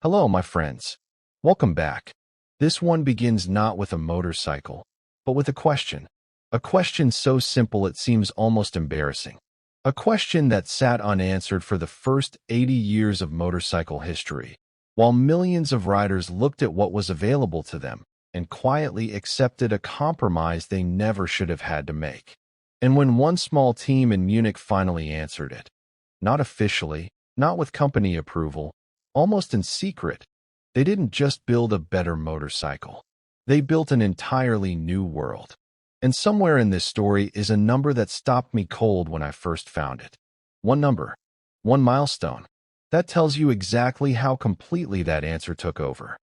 Hello, my friends. Welcome back. This one begins not with a motorcycle, but with a question. A question so simple it seems almost embarrassing. A question that sat unanswered for the first 80 years of motorcycle history, while millions of riders looked at what was available to them and quietly accepted a compromise they never should have had to make. And when one small team in Munich finally answered it, not officially, not with company approval, almost in secret, they didn't just build a better motorcycle. They built an entirely new world. And somewhere in this story is a number that stopped me cold when I first found it. One number, one milestone. That tells you exactly how completely that answer took over.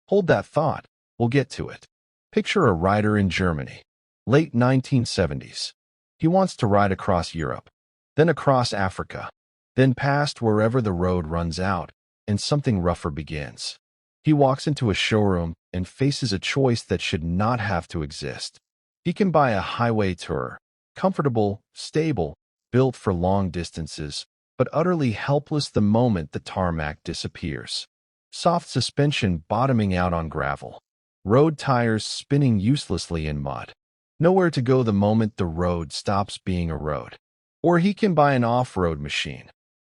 Hold that thought. We'll get to it. Picture a rider in Germany, late 1970s. He wants to ride across Europe, then across Africa, then past wherever the road runs out, and something rougher begins. He walks into a showroom and faces a choice that should not have to exist. He can buy a highway tourer, comfortable, stable, built for long distances, but utterly helpless the moment the tarmac disappears. Soft suspension bottoming out on gravel. Road tires spinning uselessly in mud. Nowhere to go the moment the road stops being a road. Or he can buy an off-road machine,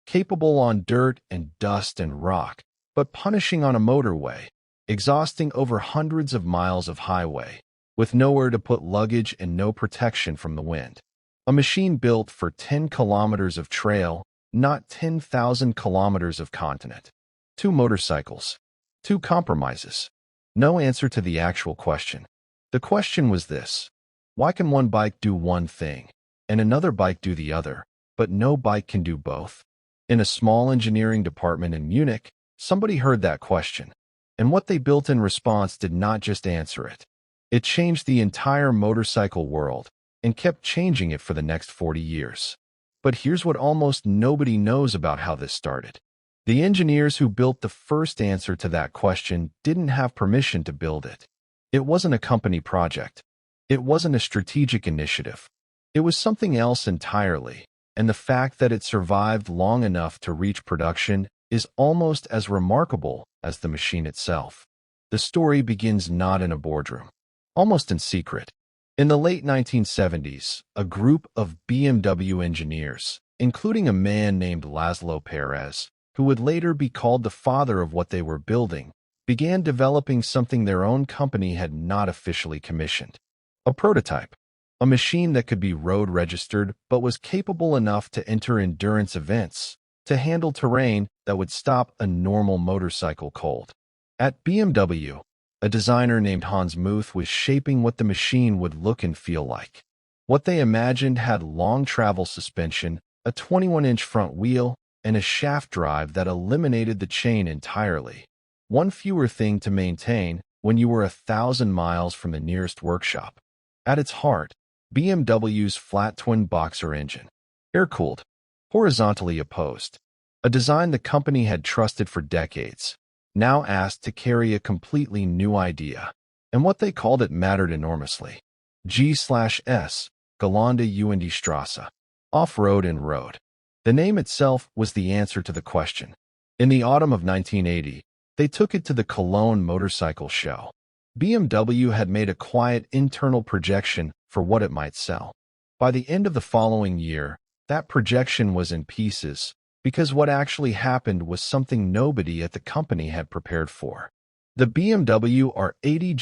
capable on dirt and dust and rock, but punishing on a motorway, exhausting over hundreds of miles of highway, with nowhere to put luggage and no protection from the wind. A machine built for 10 kilometers of trail, not 10,000 kilometers of continent. Two motorcycles. Two compromises. No answer to the actual question. The question was this: why can one bike do one thing, and another bike do the other, but no bike can do both? In a small engineering department in Munich, somebody heard that question, and what they built in response did not just answer it. It changed the entire motorcycle world and kept changing it for the next 40 years. But here's what almost nobody knows about how this started. The engineers who built the first answer to that question didn't have permission to build it. It wasn't a company project. It wasn't a strategic initiative. It was something else entirely, and the fact that it survived long enough to reach production is almost as remarkable as the machine itself. The story begins not in a boardroom, almost in secret. In the late 1970s, a group of BMW engineers, including a man named Laszlo Perez, who would later be called the father of what they were building, began developing something their own company had not officially commissioned. A prototype. A machine that could be road registered but was capable enough to enter endurance events, to handle terrain that would stop a normal motorcycle cold. At BMW, a designer named Hans Muth was shaping what the machine would look and feel like. What they imagined had long travel suspension, a 21-inch front wheel, and a shaft drive that eliminated the chain entirely. One fewer thing to maintain when you were 1,000 miles from the nearest workshop. At its heart, BMW's flat twin boxer engine, air-cooled, horizontally opposed, a design the company had trusted for decades, now asked to carry a completely new idea, and what they called it mattered enormously. G/S, Gelände und die Straße, off-road and road. The name itself was the answer to the question. In the autumn of 1980, they took it to the Cologne Motorcycle Show. BMW had made a quiet internal projection for what it might sell. By the end of the following year, that projection was in pieces, because what actually happened was something nobody at the company had prepared for. The BMW R80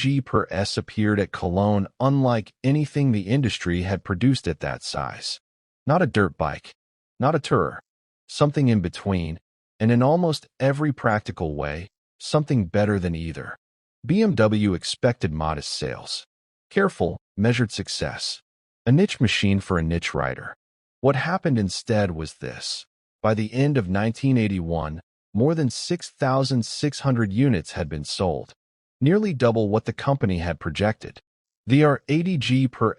GS appeared at Cologne unlike anything the industry had produced at that size. Not a dirt bike, not a tourer, something in between, and in almost every practical way, something better than either. BMW expected modest sales. Careful, measured success. A niche machine for a niche rider. What happened instead was this. By the end of 1981, more than 6,600 units had been sold, nearly double what the company had projected. The R80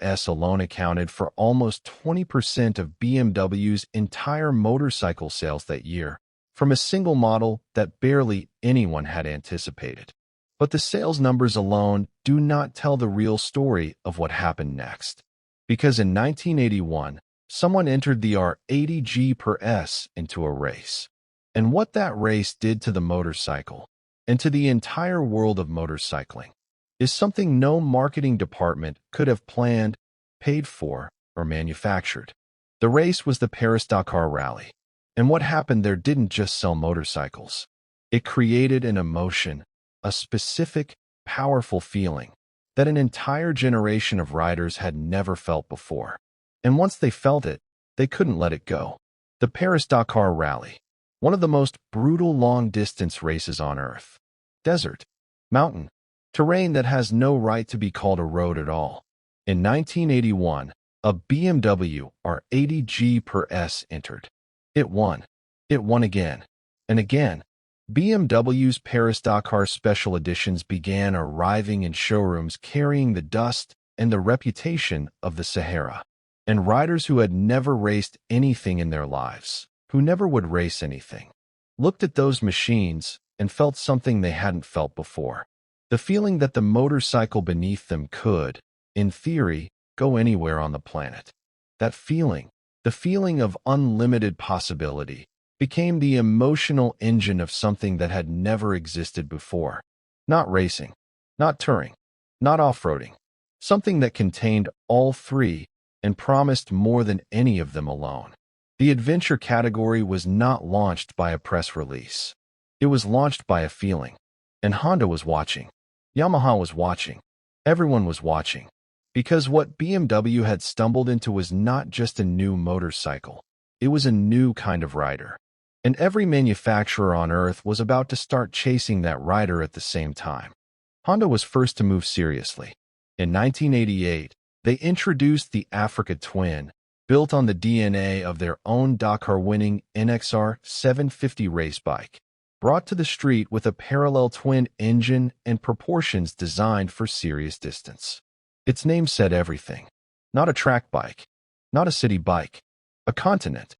GS alone accounted for almost 20% of BMW's entire motorcycle sales that year, from a single model that barely anyone had anticipated. But the sales numbers alone do not tell the real story of what happened next. Because in 1981, someone entered the R80 GS into a race. And what that race did to the motorcycle and to the entire world of motorcycling, is something no marketing department could have planned, paid for, or manufactured. The race was the Paris-Dakar Rally, and what happened there didn't just sell motorcycles. It created an emotion, a specific, powerful feeling that an entire generation of riders had never felt before. And once they felt it, they couldn't let it go. The Paris-Dakar Rally, one of the most brutal long-distance races on Earth. Desert, mountain, terrain that has no right to be called a road at all. In 1981, a BMW R80 GS entered. It won. It won again. And again. BMW's Paris-Dakar special editions began arriving in showrooms carrying the dust and the reputation of the Sahara. And riders who had never raced anything in their lives, who never would race anything, looked at those machines and felt something they hadn't felt before. The feeling that the motorcycle beneath them could, in theory, go anywhere on the planet. That feeling, the feeling of unlimited possibility, became the emotional engine of something that had never existed before. Not racing, not touring, not off-roading. Something that contained all three and promised more than any of them alone. The adventure category was not launched by a press release. It was launched by a feeling. And Honda was watching. Yamaha was watching. Everyone was watching. Because what BMW had stumbled into was not just a new motorcycle. It was a new kind of rider. And every manufacturer on Earth was about to start chasing that rider at the same time. Honda was first to move seriously. In 1988, they introduced the Africa Twin, built on the DNA of their own Dakar-winning NXR 750 race bike, brought to the street with a parallel twin engine and proportions designed for serious distance. Its name said everything. Not a track bike, not a city bike, a continent.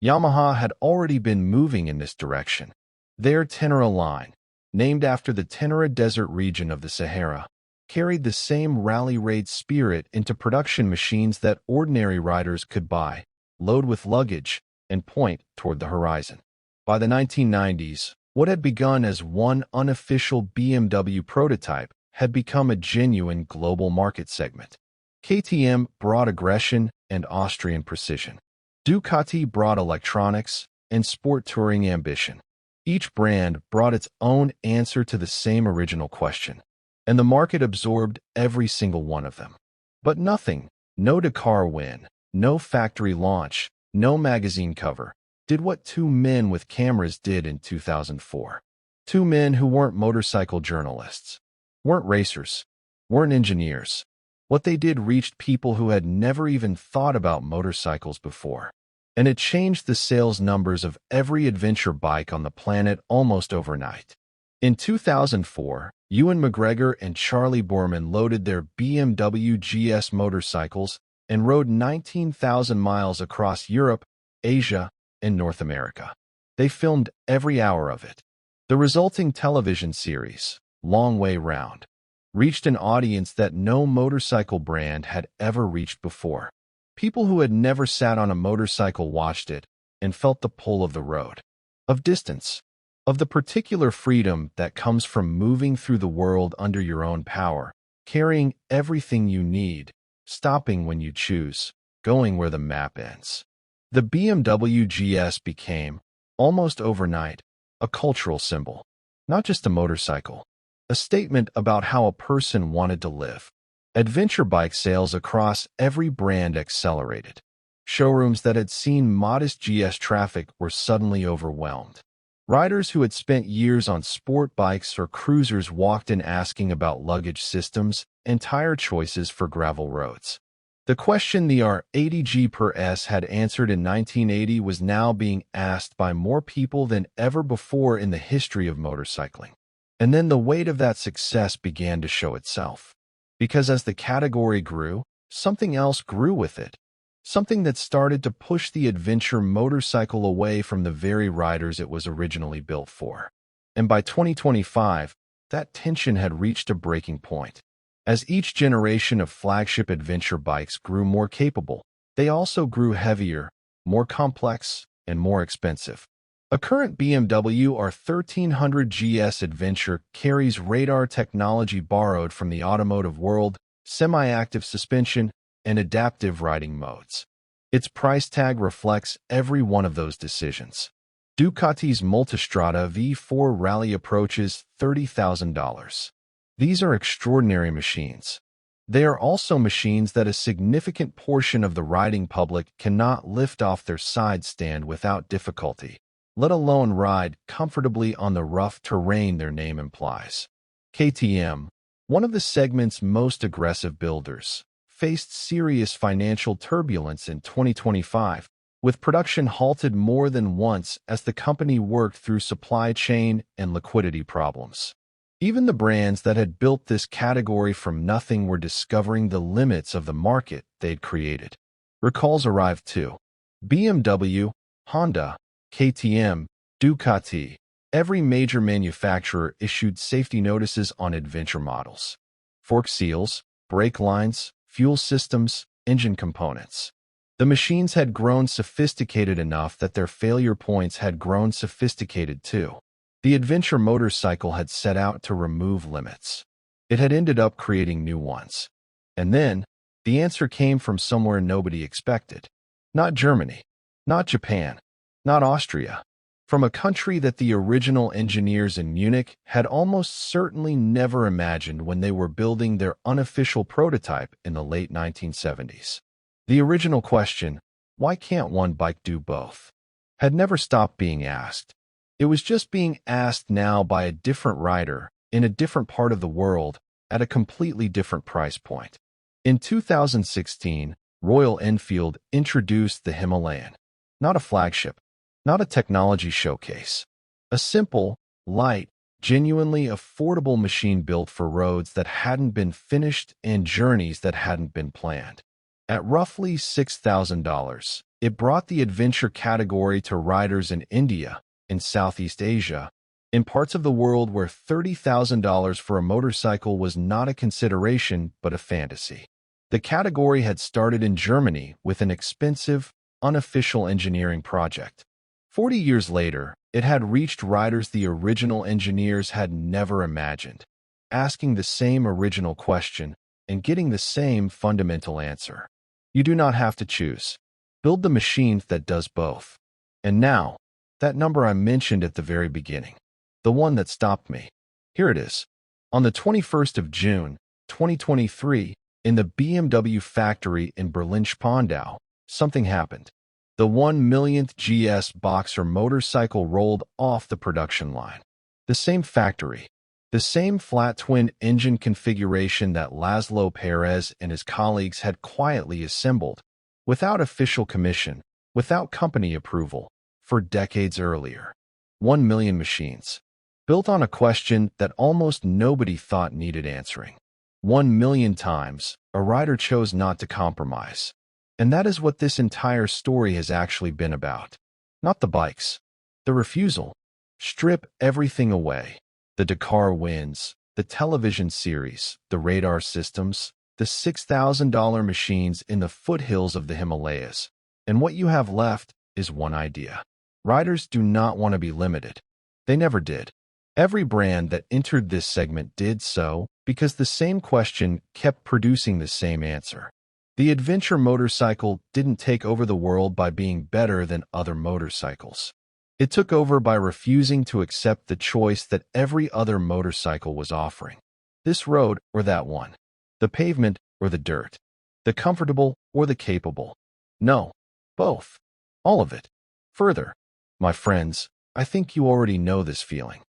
Yamaha had already been moving in this direction. Their Tenere line, named after the Tenere Desert region of the Sahara, carried the same rally raid spirit into production machines that ordinary riders could buy, load with luggage, and point toward the horizon. By the 1990s, what had begun as one unofficial BMW prototype had become a genuine global market segment. KTM brought aggression and Austrian precision. Ducati brought electronics and sport touring ambition. Each brand brought its own answer to the same original question, and the market absorbed every single one of them. But nothing, no Dakar win, no factory launch, no magazine cover, did what two men with cameras did in 2004. Two men who weren't motorcycle journalists, weren't racers, weren't engineers. What they did reached people who had never even thought about motorcycles before. And it changed the sales numbers of every adventure bike on the planet almost overnight. In 2004, Ewan McGregor and Charlie Boorman loaded their BMW GS motorcycles and rode 19,000 miles across Europe, Asia, and North America. They filmed every hour of it. The resulting television series, Long Way Round, reached an audience that no motorcycle brand had ever reached before. People who had never sat on a motorcycle watched it and felt the pull of the road, of distance, of the particular freedom that comes from moving through the world under your own power, carrying everything you need, stopping when you choose, going where the map ends. The BMW GS became, almost overnight, a cultural symbol, not just a motorcycle, a statement about how a person wanted to live. Adventure bike sales across every brand accelerated. Showrooms that had seen modest GS traffic were suddenly overwhelmed. Riders who had spent years on sport bikes or cruisers walked in asking about luggage systems and tire choices for gravel roads. The question the R80 GS had answered in 1980 was now being asked by more people than ever before in the history of motorcycling. And then the weight of that success began to show itself. Because as the category grew, something else grew with it. Something that started to push the adventure motorcycle away from the very riders it was originally built for. And by 2025, that tension had reached a breaking point. As each generation of flagship adventure bikes grew more capable, they also grew heavier, more complex, and more expensive. A current BMW R1300 GS adventure carries radar technology borrowed from the automotive world, semi-active suspension, and adaptive riding modes. Its price tag reflects every one of those decisions. Ducati's Multistrada V4 Rally approaches $30,000. These are extraordinary machines. They are also machines that a significant portion of the riding public cannot lift off their side stand without difficulty, let alone ride comfortably on the rough terrain their name implies. KTM, one of the segment's most aggressive builders, faced serious financial turbulence in 2025, with production halted more than once as the company worked through supply chain and liquidity problems. Even the brands that had built this category from nothing were discovering the limits of the market they'd created. Recalls arrived too. BMW, Honda, KTM, Ducati, every major manufacturer issued safety notices on adventure models. Fork seals, brake lines, fuel systems, engine components. The machines had grown sophisticated enough that their failure points had grown sophisticated too. The adventure motorcycle had set out to remove limits. It had ended up creating new ones. And then, the answer came from somewhere nobody expected. Not Germany, not Japan, not Austria. From a country that the original engineers in Munich had almost certainly never imagined when they were building their unofficial prototype in the late 1970s. The original question, why can't one bike do both, had never stopped being asked. It was just being asked now by a different rider, in a different part of the world, at a completely different price point. In 2016, Royal Enfield introduced the Himalayan. Not a flagship, not a technology showcase. A simple, light, genuinely affordable machine built for roads that hadn't been finished and journeys that hadn't been planned. At roughly $6,000, it brought the adventure category to riders in India, in Southeast Asia, in parts of the world where $30,000 for a motorcycle was not a consideration but a fantasy. The category had started in Germany with an expensive, unofficial engineering project. 40 years later, it had reached riders the original engineers had never imagined, asking the same original question and getting the same fundamental answer. You do not have to choose. Build the machine that does both. And now, that number I mentioned at the very beginning, the one that stopped me. Here it is. On the 21st of June, 2023, in the BMW factory in Berlin-Spandau, something happened. The 1 millionth GS Boxer motorcycle rolled off the production line. The same factory, the same flat twin engine configuration that Laszlo Perez and his colleagues had quietly assembled, without official commission, without company approval, for decades earlier. 1 million machines, built on a question that almost nobody thought needed answering. 1 million times, a rider chose not to compromise. And that is what this entire story has actually been about. Not the bikes. The refusal. Strip everything away. The Dakar wins, the television series, the radar systems, the $6,000 machines in the foothills of the Himalayas. And what you have left is one idea. Riders do not want to be limited. They never did. Every brand that entered this segment did so because the same question kept producing the same answer. The adventure motorcycle didn't take over the world by being better than other motorcycles. It took over by refusing to accept the choice that every other motorcycle was offering. This road or that one. The pavement or the dirt. The comfortable or the capable. No, both. All of it. Further, my friends, I think you already know this feeling.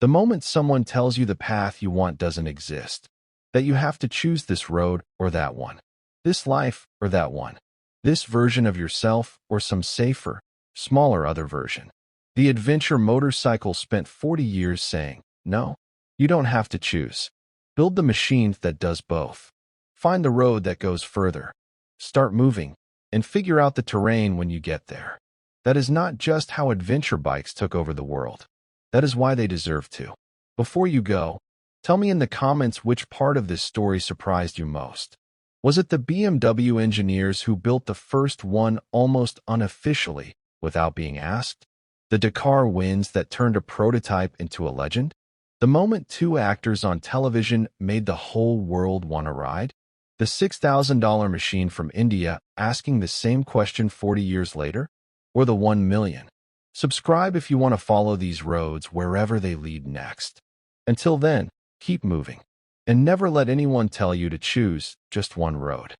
The moment someone tells you the path you want doesn't exist, that you have to choose this road or that one, this life or that one, this version of yourself or some safer, smaller other version. The adventure motorcycle spent 40 years saying, no, you don't have to choose. Build the machine that does both. Find the road that goes further. Start moving, and figure out the terrain when you get there. That is not just how adventure bikes took over the world. That is why they deserve to. Before you go, tell me in the comments which part of this story surprised you most. Was it the BMW engineers who built the first one almost unofficially without being asked? The Dakar wins that turned a prototype into a legend? The moment two actors on television made the whole world want to ride? The $6,000 machine from India asking the same question 40 years later? Or the 1 million? Subscribe if you want to follow these roads wherever they lead next. Until then, keep moving. And never let anyone tell you to choose just one road.